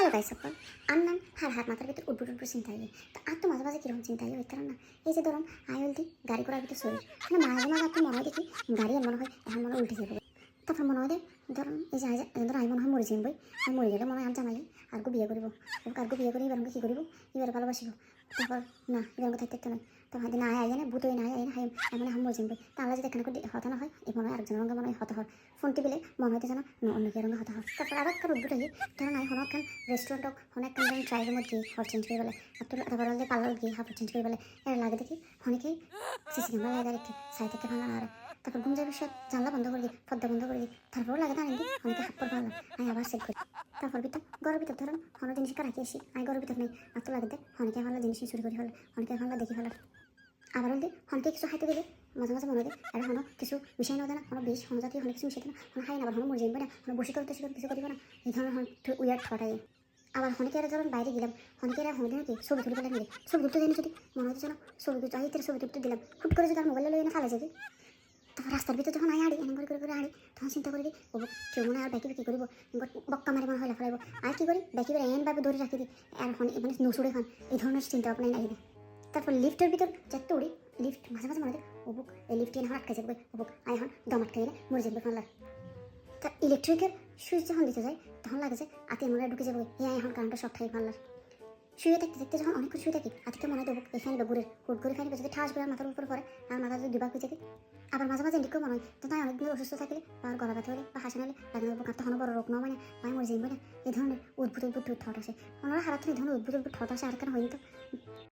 hello guys সকল আন্নান হার মাথার ভিতর উদ্ভুট চিন্তা হয় তো আর তো মাঝে মাঝে কিরকম চিন্তা হয় ওই কারণ না এই যে ধরুন আয়ুলদি গাড়ি করার ভিতর শরীর মানে মাঝে মাঝে আপনি মনে হয় দেখি গাড়ি আর মনে হয় এখন মনে হয় উল্টে যাবে তারপর মনে হয় দেয় ধরুন এই যে ধরুন আমি মনে হয় মরে যাইবই আমি মরে গেলে মনে হয় আর জামাই আর বিয়ে করবো আর বিয়ে করে এবার কী করবো এবার ভালোবাসিব তারপর না এবার থাকতে নয় তখন না আয় না ভূত না আয় না হাই এমন এখন মরে যাইবই তাহলে যদি এখানে হতা না হয় এই মনে হয় আরেকজনের রঙে মনে হয় হতা হয় ফোন টিপিলে মনে হইতে যেন অন্য কেউ রঙে হতা হয় তারপর আবার একটা উদ্ভুট হয়ে ধরুন আমি হনকান রেস্টুরেন্ট হোক অনেকক্ষণ ধরুন ট্রাইবের মধ্যে হট চেঞ্জ করে বলে তারপর পার্লার গিয়ে হাফ চেঞ্জ করে বলে এর লাগে দেখি অনেকেই সিসি ক্যামেরা লাগে দেখি সাই থেকে ভাঙা আর তারপর ঘুম যাবে সব জানলা বন্ধ করে দিই পর্দা বন্ধ করে দিই তারপরও লাগে দাঁড়িয়ে দিই অনেকে হাত পর ভাঙলাম আমি আবার সেট করি তারপর ভিতর ঘরের ভিতর ধরুন হনো জিনিস রাখি আসি আমি ঘরের ভিতর নেই আর তো লাগে দেয় অনেকে ভালো জিনিস চুরি করে ফেলে অনেকে ভালো দেখি ফেলার আবার হলে হনকে কিছু খাইতে দিলে মাঝে মাঝে মনে দেয় আর হনো কিছু মিশাই না দেয় না হনো বেশ হনো জাতীয় অনেক কিছু মিশাইতে না হনো খাই না আবার হনো মরে যাইবে না হনো বসে করতে কিছু করিব না এই ধরনের উইয়ার্ড থটাই আবার অনেকেরা যখন বাইরে গেলাম অনেকেরা হনে নাকি ছবি তুলে ফেলে নিলে ছবি তুলতে জানি যদি মনে হচ্ছে যেন ছবি তুলতে আই ছবি তুলতে দিলাম হুট করে যদি আর মোবাইলে লইয়ে না ফেলা যাবে তখন রাস্তার ভিতরে যখন আড়ি এনে করে আড়ি তখন চিন্তা করি ও কেউ মনে আর ব্যাকি কী করবো বক্কা মারি মনে হয় ফেলাইব আর কী করি ব্যাকি করে এনভাবে ধরে রাখি দিই আর এখন মানে নসুড়ে খান এই ধরনের চিন্তা ভাবনাই নাই দিই তারপর লিফটের ভিতর যেতে উড়ি লিফট মাঝে মাঝে মনে দেয় ওবুক এই লিফটে এনে আটকে যাবে ওবুক আই এখন দম আটকে গেলে মরে যাবে ফানলার তা ইলেকট্রিকের সুইচ যখন দিতে যায় তখন লাগে যে আতে মনে ঢুকে যাবে এই এখন কারেন্টটা শর্ট খাই ফানলার শুয়ে থাকতে যখন অনেকক্ষণ শুয়ে থাকি আজকে মনে দেবো এই ফ্যান গুড়ের হুট করে ফ্যান যদি ঠাস করে মাথার উপর পরে আর মাথা যদি দুবার হয়ে যায় আবার মাঝে মাঝে এদিকেও মনে হয় তো তাই অনেকগুলো অসুস্থ থাকলে বা গলা ব্যথা হলে বা হাসি নালে লাগে আর তখন বড় রোগ না মানে আমি মরে যাইব না এই ধরনের উদ্ভুত থট আসে ওনারা হারাতে এই ধরনের উদ্ভুত থট আসে আর কেন হয়নি তো